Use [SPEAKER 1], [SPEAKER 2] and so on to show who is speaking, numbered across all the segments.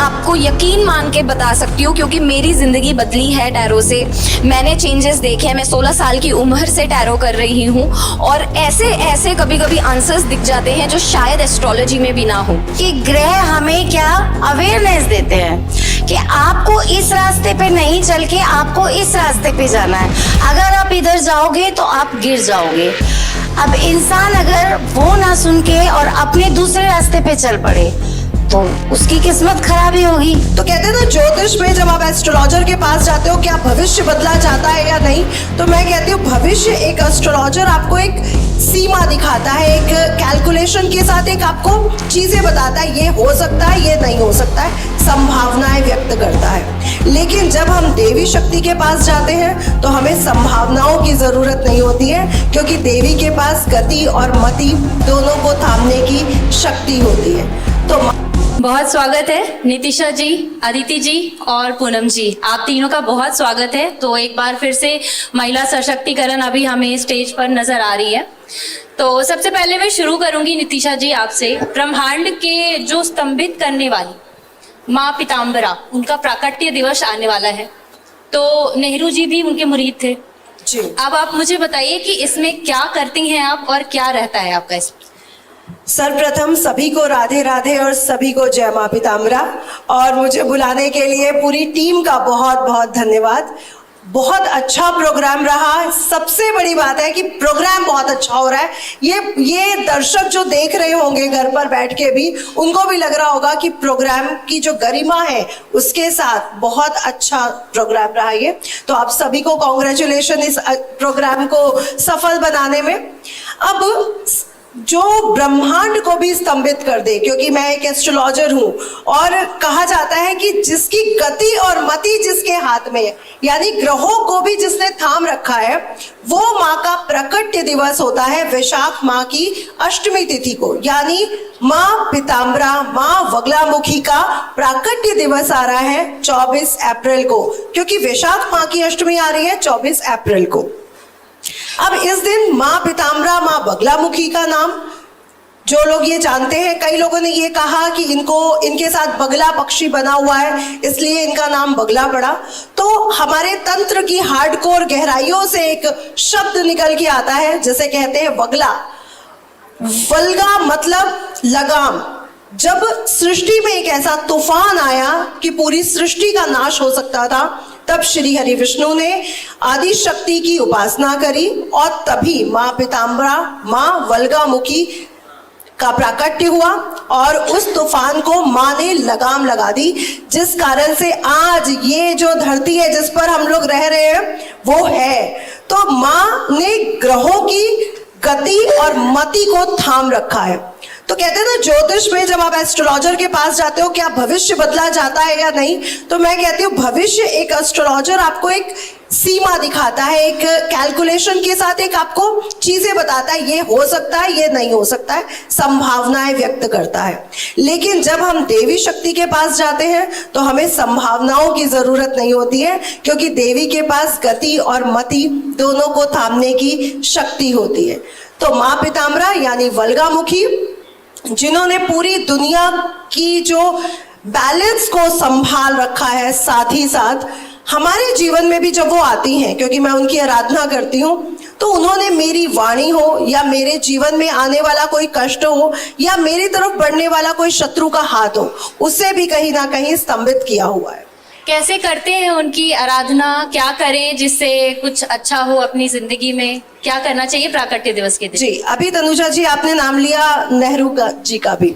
[SPEAKER 1] आपको यकीन मान के बता सकती हूँ क्योंकि मेरी ज़िंदगी बदली है टैरो से। मैंने चेंजेस देखे हैं। मैं 16 साल की उम्र से टैरो कर रही हूँ और ऐसे ऐसे कभी कभी आंसर्स दिख जाते हैं जो शायद एस्ट्रोलॉजी में भी ना हो।
[SPEAKER 2] कि ग्रह हमें क्या अवेयरनेस देते हैं कि आपको इस रास्ते पे नहीं चल के आपको इस रास्ते पे जाना है। अगर आप इधर जाओगे तो आप गिर जाओगे। अब इंसान अगर वो ना सुन के और अपने दूसरे रास्ते पे चल पड़े तो उसकी किस्मत खराब ही होगी।
[SPEAKER 3] तो कहते हैं ना ज्योतिष में जब आप एस्ट्रोलॉजर के पास जाते हो क्या भविष्य बदला जाता है या नहीं, तो मैं कहती हूँ भविष्य एक एस्ट्रोलॉजर आपको एक सीमा दिखाता है, एक कैलकुलेशन के साथ एक आपको चीजें बताता है, ये हो सकता है, ये नहीं हो सकता है, संभावनाएं व्यक्त करता है। लेकिन जब हम देवी शक्ति के पास जाते हैं तो हमें संभावनाओं की जरूरत नहीं होती है, क्योंकि देवी के पास गति और मति दोनों को थामने की शक्ति होती है। तो
[SPEAKER 4] बहुत स्वागत है नितिशा जी, अदिति जी और पूनम जी, आप तीनों का बहुत स्वागत है। तो एक बार फिर से महिला सशक्तिकरण अभी हमें स्टेज पर नजर आ रही है। तो सबसे पहले मैं शुरू करूंगी नितिशा जी आपसे। ब्रह्मांड के जो स्तंभित करने वाली माँ पीताम्बरा, उनका प्राकट्य दिवस आने वाला है, तो नेहरू जी भी उनके मुरीद थे
[SPEAKER 3] जी।
[SPEAKER 4] अब आप मुझे बताइए कि इसमें क्या करती हैं आप और क्या रहता है आपका इसमें?
[SPEAKER 3] सर्वप्रथम सभी को राधे राधे और सभी को जय मां पीताम्बरा। और मुझे बुलाने के लिए पूरी टीम का बहुत बहुत धन्यवाद। बहुत अच्छा प्रोग्राम रहा। सबसे बड़ी बात है कि प्रोग्राम बहुत अच्छा हो रहा है। ये दर्शक जो देख रहे होंगे घर पर बैठ के भी, उनको भी लग रहा होगा कि प्रोग्राम की जो गरिमा है उसके साथ बहुत अच्छा प्रोग्राम रहा ये। तो आप सभी को कॉन्ग्रेचुलेशन इस प्रोग्राम को सफल बनाने में। अब जो ब्रह्मांड को भी स्तंभित कर दे, क्योंकि मैं एक एस्ट्रोलॉजर हूं और कहा जाता है कि जिसकी गति और मति जिसके हाथ में है, यानी ग्रहों को भी जिसने थाम रखा है, वो माँ का प्रकट्य दिवस होता है वैशाख माह की अष्टमी तिथि को। यानी माँ पीताम्बरा, माँ बगलामुखी का प्राकट्य दिवस आ रहा है 24 अप्रैल को, क्योंकि वैशाख माह की अष्टमी आ रही है 24 अप्रैल को। अब इस दिन माँ पीताम्बरा, माँ बगलामुखी का नाम जो लोग ये जानते हैं, कई लोगों ने ये कहा कि इनके साथ बगला पक्षी बना हुआ है इसलिए इनका नाम बगला पड़ा। तो हमारे तंत्र की हार्डकोर गहराइयों से एक शब्द निकल के आता है जिसे कहते हैं बगला। वल्गा मतलब लगाम। जब सृष्टि में एक ऐसा तूफान आया कि पूरी सृष्टि का नाश हो सकता था, तब श्री हरि विष्णु ने आदि शक्ति की उपासना करी और तभी माँ पीताम्बरा, माँ वल्गामुखी का प्राकट्य हुआ और उस तूफान को माँ ने लगाम लगा दी, जिस कारण से आज ये जो धरती है जिस पर हम लोग रह रहे हैं वो है। तो माँ ने ग्रहों की गति और मति को थाम रखा है। तो कहते हैं ना ज्योतिष में जब आप एस्ट्रोलॉजर के पास जाते हो क्या भविष्य बदला जाता है या नहीं, तो मैं कहती हूँ भविष्य एक एस्ट्रोलॉजर आपको एक सीमा दिखाता है, एक कैलकुलेशन के साथ एक आपको चीजें बताता है, ये हो सकता है, ये नहीं हो सकता है, संभावनाएं व्यक्त करता है। लेकिन जब हम देवी शक्ति के पास जाते हैं तो हमें संभावनाओं की जरूरत नहीं होती है, क्योंकि देवी के पास गति और मति दोनों को थामने की शक्ति होती है। तो माँ पीताम्बरा यानी वल्गामुखी, जिन्होंने पूरी दुनिया की जो बैलेंस को संभाल रखा है, साथ ही साथ हमारे जीवन में भी जब वो आती हैं, क्योंकि मैं उनकी आराधना करती हूँ, तो उन्होंने मेरी वाणी हो या मेरे जीवन में आने वाला कोई कष्ट हो या मेरी तरफ बढ़ने वाला कोई शत्रु का हाथ हो, उससे भी कहीं ना कहीं स्तंभित किया हुआ है।
[SPEAKER 4] कैसे करते हैं उनकी आराधना, क्या करें जिससे कुछ अच्छा हो अपनी जिंदगी में, क्या करना चाहिए प्राकट्य दिवस के दिन?
[SPEAKER 3] जी, अभी तनुजा जी आपने नाम लिया नेहरू जी का भी।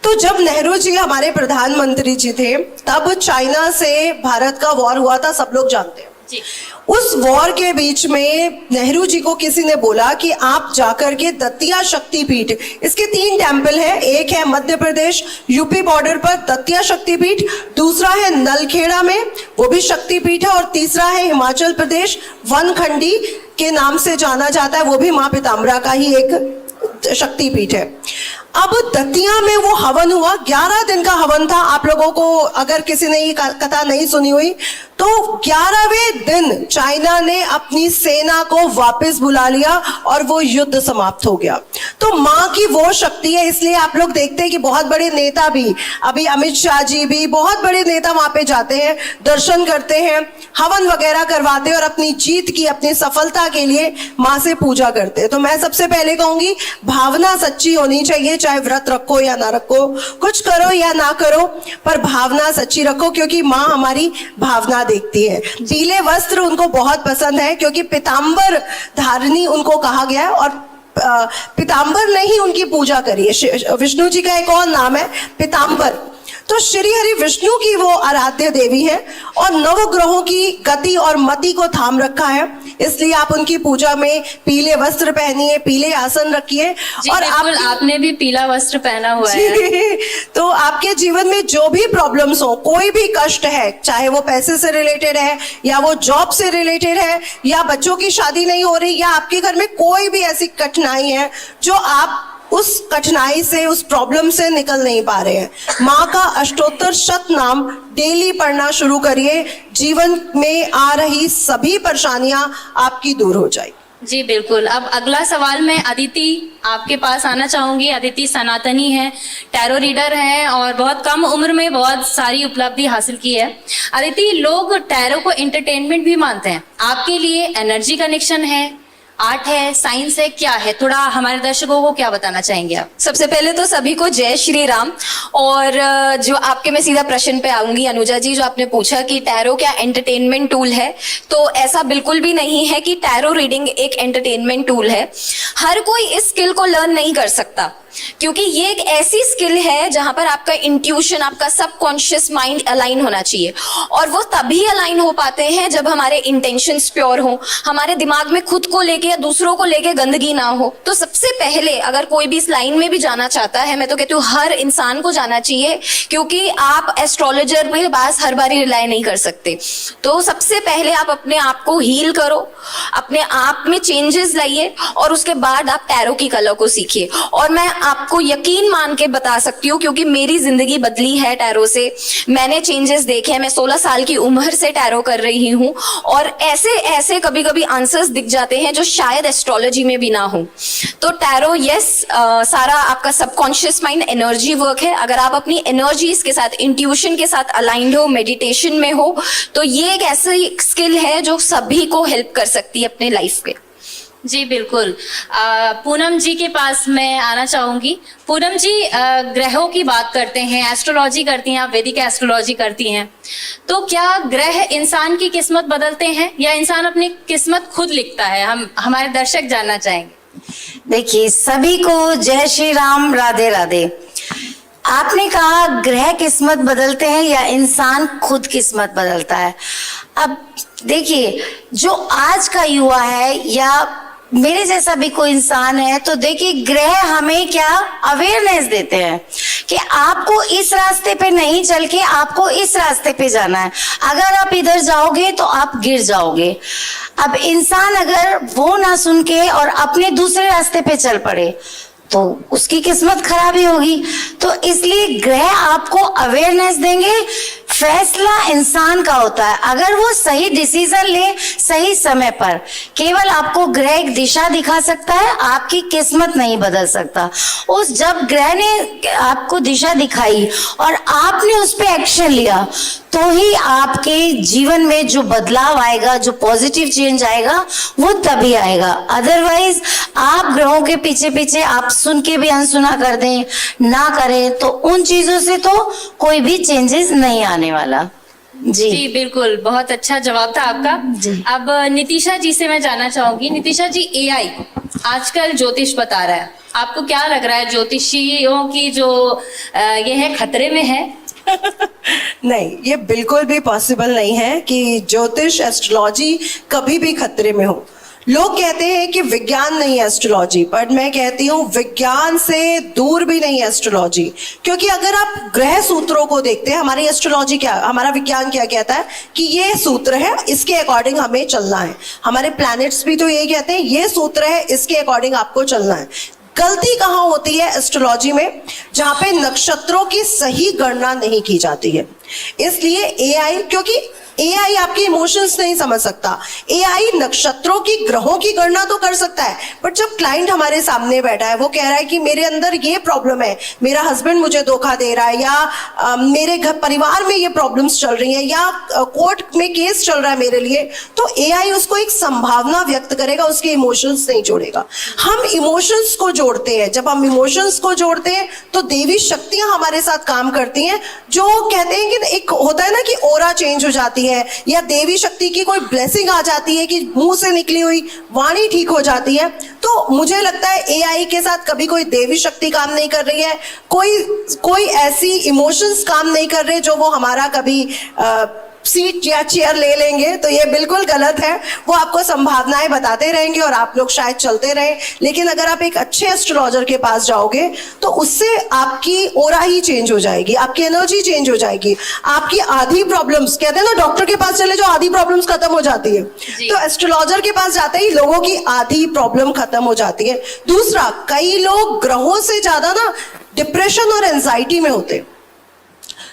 [SPEAKER 3] तो जब नेहरू जी हमारे प्रधानमंत्री जी थे, तब चाइना से भारत का वॉर हुआ था, सब लोग जानते हैं
[SPEAKER 4] जी।
[SPEAKER 3] उस वॉर के बीच में नेहरू जी को किसी ने बोला कि आप जाकर के दतिया शक्तिपीठ, इसके 3 टेम्पल है, एक है मध्य प्रदेश यूपी बॉर्डर पर दतिया शक्तिपीठ, दूसरा है नलखेड़ा में वो भी शक्तिपीठ है, और तीसरा है हिमाचल प्रदेश वनखंडी के नाम से जाना जाता है, वो भी माँ पीताम्बरा का ही एक शक्तिपीठ है। अब दतिया में वो हवन हुआ, 11 दिन का हवन था। आप लोगों को अगर किसी ने ये कथा नहीं सुनी हुई तो 11वें दिन चाइना ने अपनी सेना को वापस बुला लिया और वो युद्ध समाप्त हो गया। तो माँ की वो शक्ति है, इसलिए आप लोग देखते हैं कि बहुत बड़े नेता भी, अभी अमित शाह जी भी, बहुत बड़े नेता वहां पे जाते हैं, दर्शन करते हैं, हवन वगैरह करवाते हैं और अपनी जीत की, अपनी सफलता के लिए माँ से पूजा करते हैं। तो मैं सबसे पहले कहूंगी भावना सच्ची होनी चाहिए, चाहे व्रत रखो या ना रखो, कुछ करो या ना करो, पर भावना सच्ची रखो, क्योंकि माँ हमारी भावना देखती है। पीले वस्त्र उनको बहुत पसंद है क्योंकि पीतांबर धारणी उनको कहा गया है, और पीतांबर ने ही उनकी पूजा करी है। विष्णु जी का एक और नाम है पीतांबर। तो श्री हरि विष्णु की वो आराध्य देवी है और नवग्रहों की गति और मति को थाम रखा है, इसलिए आप उनकी पूजा में पीले वस्त्र पहनिए, पीले आसन रखिए।
[SPEAKER 4] और आपने भी पीला वस्त्र पहना हुआ है।
[SPEAKER 3] तो आपके जीवन में जो भी प्रॉब्लम्स हो, कोई भी कष्ट है, चाहे वो पैसे से रिलेटेड है या वो जॉब से रिलेटेड है या बच्चों की शादी नहीं हो रही या आपके घर में कोई भी ऐसी कठिनाई है जो आप उस कठिनाई से, उस प्रॉब्लम से निकल नहीं पा रहे हैं, माँ का अष्टोत्तर शतनाम डेली पढ़ना शुरू करिए। जीवन में आ रही सभी परेशानियां आपकी दूर हो जाएगी।
[SPEAKER 4] जी बिल्कुल। अब अगला सवाल मैं अदिति आपके पास आना चाहूंगी। अदिति सनातनी है, टैरो रीडर है और बहुत कम उम्र में बहुत सारी उपलब्धि हासिल की है। अदिति, लोग टैरो को एंटरटेनमेंट भी मानते हैं, आपके लिए एनर्जी कनेक्शन है, आर्ट है, साइंस है, क्या है? थोड़ा हमारे दर्शकों को क्या बताना चाहेंगे आप?
[SPEAKER 1] सबसे पहले तो सभी को जय श्री राम। और जो आपके, मैं सीधा प्रश्न पे आऊंगी अनुजा जी, जो आपने पूछा कि टैरो क्या एंटरटेनमेंट टूल है, तो ऐसा बिल्कुल भी नहीं है कि टैरो रीडिंग एक एंटरटेनमेंट टूल है। हर कोई इस स्किल को लर्न नहीं कर सकता, क्योंकि ये एक ऐसी स्किल है जहां पर आपका इंट्यूशन, आपका सबकॉन्शियस माइंड अलाइन होना चाहिए, और वो तभी अलाइन हो पाते हैं जब हमारे इंटेंशंस प्योर हो, हमारे दिमाग में खुद को लेके या दूसरों को लेके गंदगी ना हो। तो सबसे पहले अगर कोई भी इस लाइन में भी जाना चाहता है, मैं तो कहती हूँ हर इंसान को जाना चाहिए, क्योंकि आप एस्ट्रोलॉजर के पास हर बार रिलाय नहीं कर सकते। तो सबसे पहले आप अपने आप को हील करो, अपने आप में चेंजेस लाइए, और उसके बाद आप टैरो की कला को सीखिए। और मैं आपको यकीन मान के बता सकती हूँ, क्योंकि मेरी जिंदगी बदली है टैरो से, मैंने चेंजेस देखे हैं। मैं 16 साल की उम्र से टैरो कर रही हूँ, और ऐसे ऐसे कभी कभी आंसर्स दिख जाते हैं जो शायद एस्ट्रोलॉजी में भी ना हो। तो टैरो, यस, सारा आपका सबकॉन्शियस माइंड एनर्जी वर्क है। अगर आप अपनी एनर्जीज के साथ, इंट्यूशन के साथ अलाइंड हो, मेडिटेशन में हो, तो ये एक ऐसी स्किल है जो सभी को हेल्प कर सकती है अपने लाइफ पे।
[SPEAKER 4] जी बिल्कुल। पूनम जी के पास मैं आना चाहूंगी। पूनम जी, ग्रहों की बात करते हैं, एस्ट्रोलॉजी करती हैं, आप वैदिक एस्ट्रोलॉजी करती हैं, तो क्या ग्रह इंसान की किस्मत बदलते हैं या इंसान अपनी किस्मत खुद लिखता है? हम, हमारे दर्शक जानना चाहेंगे।
[SPEAKER 2] देखिए, सभी को जय श्री राम, राधे राधे। आपने कहा ग्रह किस्मत बदलते हैं या इंसान खुद किस्मत बदलता है। अब देखिए, जो आज का युवा है या मेरे जैसा भी कोई इंसान है, तो देखिए ग्रह हमें क्या अवेयरनेस देते हैं कि आपको इस रास्ते पे नहीं चल के आपको इस रास्ते पे जाना है। अगर आप इधर जाओगे तो आप गिर जाओगे। अब इंसान अगर वो ना सुन के और अपने दूसरे रास्ते पे चल पड़े तो उसकी किस्मत खराब ही होगी। तो इसलिए ग्रह आपको अवेयरनेस देंगे, फैसला इंसान का होता है। अगर वो सही डिसीजन ले सही समय पर, केवल आपको ग्रह एक दिशा दिखा सकता है, आपकी किस्मत नहीं बदल सकता। उस जब ग्रह ने आपको दिशा दिखाई और आपने उस पे एक्शन लिया, तो ही आपके जीवन में जो बदलाव आएगा, जो पॉजिटिव चेंज आएगा, वो तभी आएगा। अदरवाइज आप ग्रहों के पीछे पीछे आप सुन के भी अनसुना कर दें, ना करें, तो उन चीजों से तो कोई भी चेंजेस नहीं आने वाला। जी
[SPEAKER 4] बिल्कुल, बहुत अच्छा जवाब था आपका। अब नितिशा जी से मैं जानना चाहूंगी। नितिशा जी, एआई आजकल ज्योतिष बता रहा है, आपको क्या लग रहा है, ज्योतिषियों की जो ये है खतरे में है?
[SPEAKER 3] नहीं, ये बिल्कुल भी पॉसिबल नहीं है कि ज्योतिष, एस्ट्रोलॉजी कभी भी खतरे में हो। लोग कहते हैं कि विज्ञान नहीं है एस्ट्रोलॉजी, पर मैं कहती हूँ विज्ञान से दूर भी नहीं है एस्ट्रोलॉजी। क्योंकि अगर आप ग्रह सूत्रों को देखते हैं, हमारी एस्ट्रोलॉजी क्या, हमारा विज्ञान क्या कहता है कि ये सूत्र है, इसके अकॉर्डिंग हमें चलना है। हमारे प्लैनेट्स भी तो यही कहते हैं, ये सूत्र है, इसके अकॉर्डिंग आपको चलना है। गलती कहाँ होती है एस्ट्रोलॉजी में? जहाँ पे नक्षत्रों की सही गणना नहीं की जाती है। इसलिए एआई, क्योंकि एआई आपके इमोशंस नहीं समझ सकता। एआई नक्षत्रों की, ग्रहों की गणना तो कर सकता है, बट जब क्लाइंट हमारे सामने बैठा है, वो कह रहा है कि मेरे अंदर ये प्रॉब्लम है, मेरा हस्बैंड मुझे धोखा दे रहा है, या मेरे घर परिवार में ये प्रॉब्लम्स चल रही हैं, या कोर्ट में केस चल रहा है मेरे लिए, तो एआई उसको एक संभावना व्यक्त करेगा, उसके इमोशंस नहीं जोड़ेगा। हम इमोशंस को जोड़ते हैं। जब हम इमोशंस को जोड़ते हैं तो देवी शक्तियां हमारे साथ काम करती हैं, जो कहते हैं कि एक होता है ना कि ओरा चेंज हो जाती है, या देवी शक्ति की कोई ब्लेसिंग आ जाती है कि मुंह से निकली हुई वाणी ठीक हो जाती है। तो मुझे लगता है एआई के साथ कभी कोई देवी शक्ति काम नहीं कर रही है, कोई ऐसी इमोशंस काम नहीं कर रहे जो वो हमारा कभी सीट या चेयर ले लेंगे, तो ये बिल्कुल गलत है। वो आपको संभावनाएं बताते रहेंगे और आप लोग शायद चलते रहें, लेकिन अगर आप एक अच्छे एस्ट्रोलॉजर के पास जाओगे तो उससे आपकी ओरा ही चेंज हो जाएगी, आपकी एनर्जी चेंज हो जाएगी, आपकी आधी प्रॉब्लम्स, कहते हैं ना डॉक्टर के पास चले जाओ आधी प्रॉब्लम्स खत्म हो जाती है, तो एस्ट्रोलॉजर के पास जाते ही लोगों की आधी प्रॉब्लम खत्म हो जाती है। दूसरा, कई लोग ग्रहों से ज्यादा ना डिप्रेशन और एंजाइटी में होते हैं,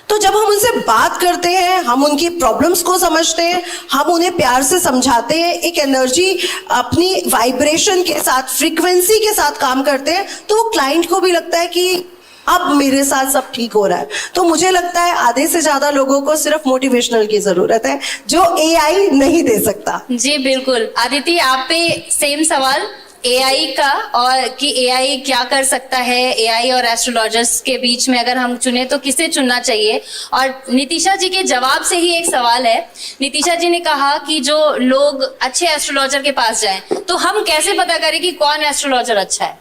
[SPEAKER 3] तो जब हम उनसे बात करते हैं, हम उनकी प्रॉब्लम्स को समझते हैं, हम उन्हें प्यार से समझाते हैं, एक एनर्जी अपनी वाइब्रेशन के साथ, फ्रीक्वेंसी के साथ काम करते हैं, तो वो क्लाइंट को भी लगता है कि अब मेरे साथ सब ठीक हो रहा है। तो मुझे लगता है आधे से ज्यादा लोगों को सिर्फ मोटिवेशनल की जरूरत है, जो एआई नहीं दे सकता।
[SPEAKER 4] जी बिल्कुल। अदिति, आप पे सेम सवाल एआई का, और कि एआई क्या कर सकता है, एआई और एस्ट्रोलॉजर्स के बीच में अगर हम चुने तो किसे चुनना चाहिए? और नितिशा जी के जवाब से ही एक सवाल है। नितिशा जी ने कहा कि जो लोग अच्छे एस्ट्रोलॉजर के पास जाएं, तो हम कैसे पता करें कि कौन एस्ट्रोलॉजर अच्छा है?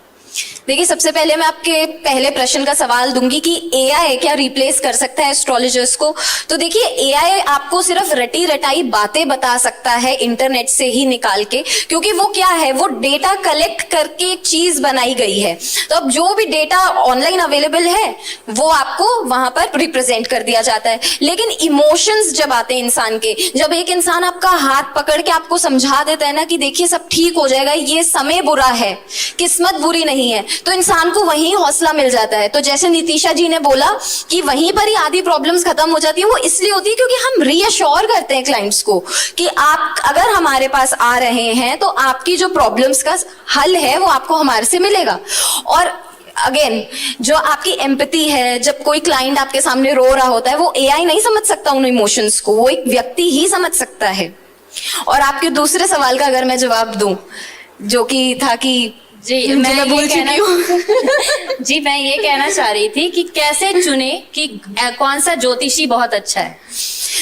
[SPEAKER 1] देखिए, सबसे पहले मैं आपके पहले प्रश्न का सवाल दूंगी कि एआई क्या रिप्लेस कर सकता है एस्ट्रोलॉजर्स को। तो देखिए, एआई आपको सिर्फ रटी रटाई बातें बता सकता है इंटरनेट से ही निकाल के, क्योंकि वो क्या है, वो डेटा कलेक्ट करके एक चीज बनाई गई है। तो अब जो भी डेटा ऑनलाइन अवेलेबल है वो आपको वहां पर रिप्रेजेंट कर दिया जाता है। लेकिन इमोशंस जब आते हैं इंसान के, जब एक इंसान आपका हाथ पकड़ के आपको समझा देता है ना कि देखिए सब ठीक हो जाएगा, ये समय बुरा है, किस्मत बुरी नहीं है, तो इंसान को वहीं हौसला मिल जाता है। तो जैसे नितिशा जी ने बोला कि वहीं पर ही आधी प्रॉब्लम्स खत्म हो जाती है, वो इसलिए होती है क्योंकि हम रीअश्योर करते हैं क्लाइंट्स को कि आप अगर हमारे पास आ रहे हैं तो आपकी जो प्रॉब्लम्स का हल है वो आपको हमारे से मिलेगा। और अगेन, जो आपकी एम्पैथी है, जब कोई क्लाइंट आपके सामने रो रहा होता है, वो एआई नहीं समझ सकता उन इमोशंस को, वो एक व्यक्ति ही समझ सकता है। और आपके दूसरे सवाल का अगर मैं जवाब दूं, जो कि था कि
[SPEAKER 4] जी मैं भूल चुकी हूँ। जी मैं ये कहना चाह रही थी कि कैसे चुने कि कौन सा ज्योतिषी बहुत अच्छा है?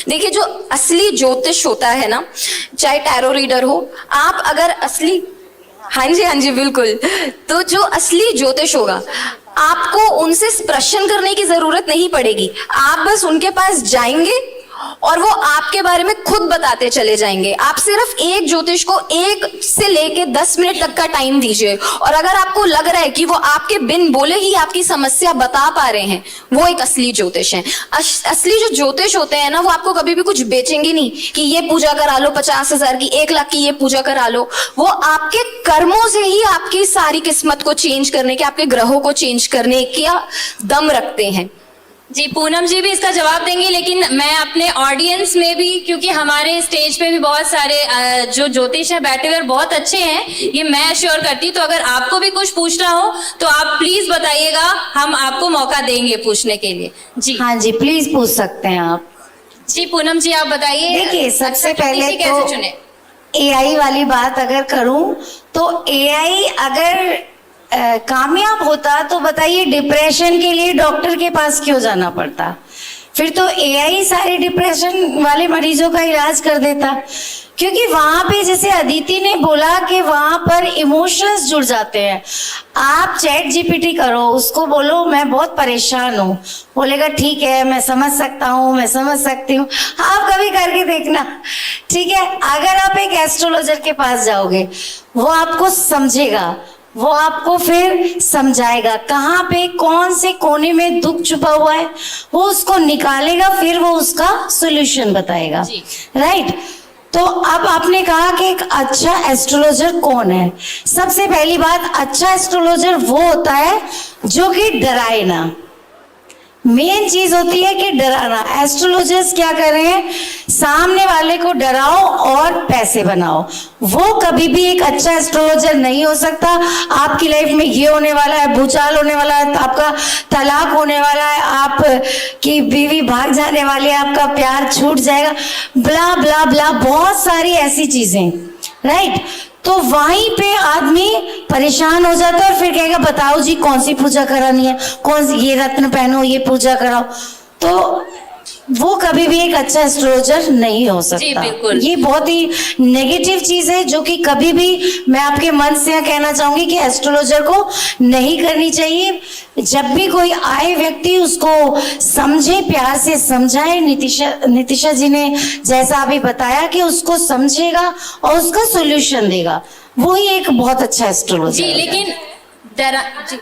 [SPEAKER 1] देखिए, जो असली ज्योतिष होता है ना, चाहे टैरो रीडर हो, आप अगर असली, हाँ जी बिल्कुल, तो जो असली ज्योतिष होगा आपको उनसे प्रश्न करने की जरूरत नहीं पड़ेगी। आप बस उनके पास जाएंगे और वो आपके बारे में खुद बताते चले जाएंगे। आप सिर्फ एक ज्योतिष को 1 से लेके 10 मिनट तक का टाइम दीजिए, और अगर आपको लग रहा है कि वो आपके बिन बोले ही आपकी समस्या बता पा रहे हैं, वो एक असली ज्योतिष है। असली जो ज्योतिष होते हैं ना, वो आपको कभी भी कुछ बेचेंगे नहीं कि ये पूजा करा लो 50,000 की, 1 लाख की ये पूजा करा लो। वो आपके कर्मों से ही आपकी सारी किस्मत को चेंज करने के, आपके ग्रहों को चेंज करने का दम रखते हैं।
[SPEAKER 4] जी पूनम जी भी इसका जवाब देंगी, लेकिन मैं अपने ऑडियंस में भी, क्योंकि हमारे स्टेज पे भी बहुत सारे जो ज्योतिष है बैठे हुए बहुत अच्छे हैं, ये मैं अश्योर करती, तो अगर आपको भी कुछ पूछना हो तो आप प्लीज बताइएगा, हम आपको मौका देंगे पूछने के लिए। जी
[SPEAKER 2] हाँ जी, प्लीज पूछ सकते हैं आप।
[SPEAKER 4] जी पूनम जी आप बताइए।
[SPEAKER 2] देखिए, सबसे पहले
[SPEAKER 4] कैसे चुने?
[SPEAKER 2] एआई वाली बात अगर करूं तो एआई अगर कामयाब होता तो बताइए डिप्रेशन के लिए डॉक्टर के पास क्यों जाना पड़ता? फिर तो एआई सारे डिप्रेशन वाले मरीजों का इलाज कर देता, क्योंकि वहां पे जैसे अदिति ने बोला कि वहां पर इमोशंस जुड़ जाते हैं। आप चैट जीपीटी करो, उसको बोलो मैं बहुत परेशान हूँ, बोलेगा ठीक है मैं समझ सकता हूँ, मैं समझ सकती हूँ। आप कभी करके देखना, ठीक है? अगर आप एक एस्ट्रोलॉजर के पास जाओगे, वो आपको समझेगा, वो आपको फिर समझाएगा कहाँ पे कौन से कोने में दुख छुपा हुआ है, वो उसको निकालेगा, फिर वो उसका सॉल्यूशन बताएगा, राइट? तो अब आपने कहा कि एक अच्छा एस्ट्रोलॉजर कौन है। सबसे पहली बात, अच्छा एस्ट्रोलॉजर वो होता है जो कि डराए ना। मेन चीज होती है कि डराना। एस्ट्रोलॉजर्स क्या कर रहे हैं, सामने वाले को डराओ और पैसे बनाओ। वो कभी भी एक अच्छा एस्ट्रोलॉजर नहीं हो सकता। आपकी लाइफ में ये होने वाला है, भूचाल होने वाला है, आपका तलाक होने वाला है, आप की बीवी भाग जाने वाली है, आपका प्यार छूट जाएगा, ब्ला ब्ला ब्ला, बहुत सारी ऐसी चीजें, राइट। तो वहीं पे आदमी परेशान हो जाता है और फिर कहेगा बताओ जी कौन सी पूजा करानी है, कौन सी, ये रत्न पहनो, ये पूजा कराओ। तो वो कभी भी एक अच्छा एस्ट्रोलॉजर नहीं हो
[SPEAKER 4] जी,
[SPEAKER 2] सकता।
[SPEAKER 4] बिल्कुल।
[SPEAKER 2] ये बहुत ही नेगेटिव चीज है जो कि कभी भी मैं आपके मन से यह कहना चाहूंगी कि एस्ट्रोलॉजर को नहीं करनी चाहिए। जब भी कोई आए व्यक्ति उसको समझे, प्यार से समझाए। नितिशा जी ने जैसा अभी बताया कि उसको समझेगा और उसका सोल्यूशन देगा, वो ही एक बहुत अच्छा एस्ट्रोलॉजर
[SPEAKER 4] जी,
[SPEAKER 2] है।
[SPEAKER 4] लेकिन जी,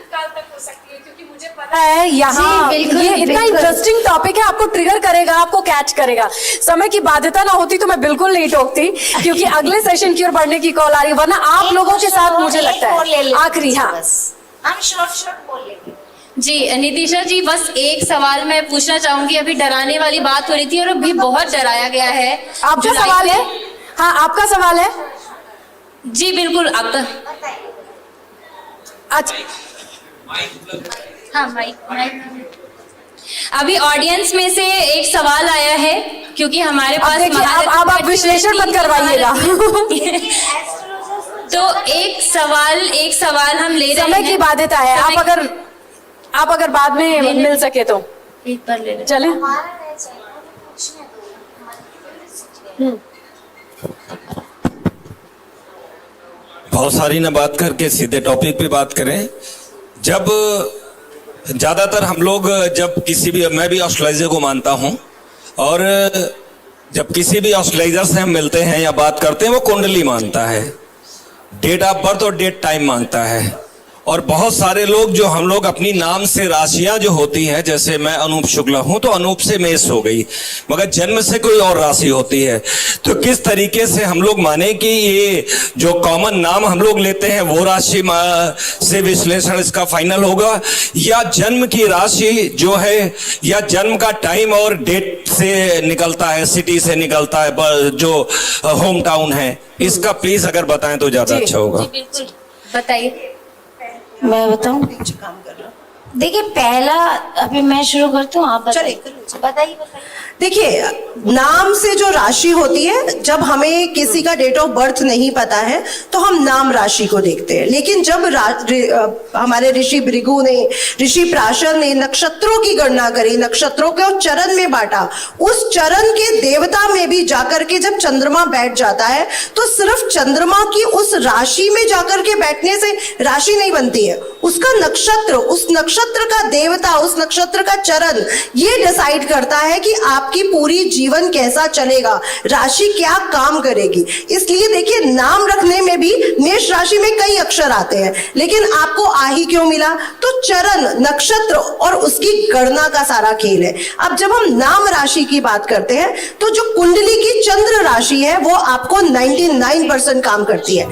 [SPEAKER 5] है यहाँ,
[SPEAKER 2] जी, बिल्कुल,
[SPEAKER 5] ये इतना
[SPEAKER 2] बिल्कुल।
[SPEAKER 5] इंटरेस्टिंग टॉपिक है, आपको ट्रिगर करेगा, आपको कैच करेगा। समय की बाध्यता ना होती तो मैं बिल्कुल नहीं टोकती, क्योंकि अगले सेशन की ओर बढ़ने की कॉल आ रही है, वरना आप लोगों के साथ मुझे लगता है आखिरी। हाँ,
[SPEAKER 2] हम शॉर्ट बोल लेंगे।
[SPEAKER 4] जी नितिशा जी, बस एक सवाल मैं पूछना चाहूंगी। अभी डराने वाली बात हो रही थी और अभी बहुत डराया गया है।
[SPEAKER 5] आपका
[SPEAKER 4] जुलाई
[SPEAKER 5] सवाल है?
[SPEAKER 4] में-
[SPEAKER 5] हाँ, आपका सवाल है।
[SPEAKER 4] जी बिल्कुल, आपका।
[SPEAKER 5] अच्छा,
[SPEAKER 4] हाँ माइक। अभी ऑडियंस में से एक सवाल आया है, क्योंकि हमारे
[SPEAKER 5] अब
[SPEAKER 4] पास
[SPEAKER 5] देखिए, अब आप विश्लेषण मत करवाइएगा।
[SPEAKER 4] तो एक सवाल हम ले रहे हैं।
[SPEAKER 5] समय की बाध्यता है, आप अगर बाद में मिल सके तो
[SPEAKER 4] एक बार ले लें।
[SPEAKER 5] चले।
[SPEAKER 6] बहुत सारी ना बात करके सीधे टॉपिक पे बात करें। जब ज्यादातर हम लोग जब किसी भी, मैं भी एस्ट्रोलॉजर को मानता हूं, और जब किसी भी एस्ट्रोलॉजर से हम मिलते हैं या बात करते हैं, वो कुंडली मानता है, डेट ऑफ बर्थ और डेट टाइम मांगता है। और बहुत सारे लोग जो हम लोग अपनी नाम से राशियां जो होती हैं, जैसे मैं अनूप शुक्ला हूं तो अनूप से मेष हो गई, मगर जन्म से कोई और राशि होती है। तो किस तरीके से हम लोग माने कि ये जो कॉमन नाम हम लोग लेते हैं वो राशि से विश्लेषण इसका फाइनल होगा, या जन्म की राशि जो है, या जन्म का टाइम और डेट से निकलता है, सिटी से निकलता है, जो होम टाउन है? इसका प्लीज अगर बताएं तो ज्यादा अच्छा होगा।
[SPEAKER 4] जी बिल्कुल, बताइए।
[SPEAKER 2] मैं बताऊं?
[SPEAKER 3] काम कर रहा हूँ।
[SPEAKER 2] देखिए, पहला, अभी मैं शुरू करती हूँ, आप
[SPEAKER 3] चलिए,
[SPEAKER 2] बताइए।
[SPEAKER 3] देखिए, नाम से जो राशि होती है, जब हमें किसी का डेट ऑफ बर्थ नहीं पता है तो हम नाम राशि को देखते हैं। लेकिन जब हमारे ऋषि भृगु ने, ऋषि प्राशर ने नक्षत्रों की गणना करी, नक्षत्रों को चरण में बांटा, उस चरण के देवता में भी जाकर के जब चंद्रमा बैठ जाता है, तो सिर्फ चंद्रमा की उस राशि में जाकर के बैठने से राशि नहीं बनती है। उसका नक्षत्र, उस नक्षत्र का देवता, उस नक्षत्र का चरण, ये डिसाइड करता है कि आपकी पूरी जीवन कैसा चलेगा, राशि क्या काम करेगी। इसलिए देखिए, नाम रखने में भी मेष राशि में कई अक्षर आते हैं, लेकिन आपको आ ही क्यों मिला? तो चरण, नक्षत्र और उसकी गणना का सारा खेल है। अब जब हम नाम राशि की बात करते हैं, तो जो कुंडली की चंद्र राशि है वो आपको 99% काम करती है।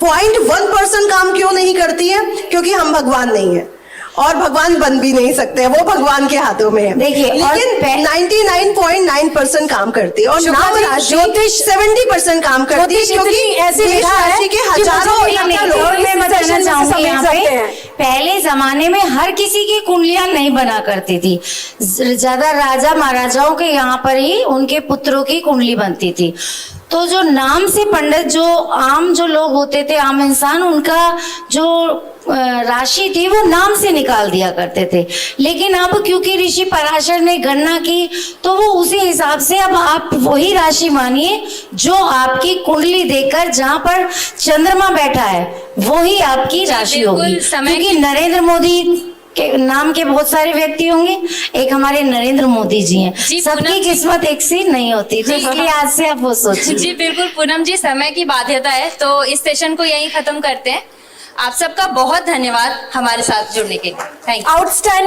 [SPEAKER 3] 0.1% काम क्यों नहीं करती है? क्योंकि हम भगवान नहीं है, और भगवान बन भी नहीं सकते, वो भगवान के हाथों में है।
[SPEAKER 2] देखिए,
[SPEAKER 3] लेकिन 99.9% काम करती है, और नाम राशि 70% काम करती है, क्योंकि
[SPEAKER 5] ऐसी
[SPEAKER 3] मेष
[SPEAKER 5] विधा है
[SPEAKER 3] राशि के
[SPEAKER 5] कि
[SPEAKER 3] हजारों
[SPEAKER 5] मुझे
[SPEAKER 3] इलाके
[SPEAKER 5] इतना
[SPEAKER 3] लोग
[SPEAKER 5] लोग
[SPEAKER 2] मैं
[SPEAKER 5] इस
[SPEAKER 2] बताना
[SPEAKER 5] सेशन में
[SPEAKER 2] चाहूंगी
[SPEAKER 5] समझ
[SPEAKER 2] यहाँ
[SPEAKER 5] सकते
[SPEAKER 2] पे,
[SPEAKER 5] हैं।
[SPEAKER 2] पहले जमाने में हर किसी की कुंडलियां नहीं बना करती थी। ज्यादा राजा महाराजाओं के यहाँ पर ही उनके पुत्रों की कुंडली बनती थी। तो जो नाम से पंडित, जो आम जो लोग होते थे, आम इंसान, उनका जो राशि थी वो नाम से निकाल दिया करते थे। लेकिन अब क्योंकि ऋषि पराशर ने गणना की, तो वो उसी हिसाब से अब आप वही राशि मानिए जो आपकी कुंडली देखकर जहां पर चंद्रमा बैठा है वही आपकी राशि
[SPEAKER 4] बिल्कुल,
[SPEAKER 2] होगी।
[SPEAKER 4] समय
[SPEAKER 2] क्योंकि नरेंद्र मोदी के नाम के बहुत सारे व्यक्ति होंगे, एक हमारे नरेंद्र मोदी जी हैं।
[SPEAKER 4] जी,
[SPEAKER 2] सबकी
[SPEAKER 4] पूनम जी।
[SPEAKER 2] किस्मत एक सी नहीं होती, तो इसलिए आज से आप वो सोचिए।
[SPEAKER 4] जी बिल्कुल पूनम जी, समय की बाध्यता है, तो इस सेशन को यहीं खत्म करते हैं। आप सबका बहुत धन्यवाद हमारे साथ जुड़ने के लिए। Thank you.
[SPEAKER 5] आउटस्टैंडिंग।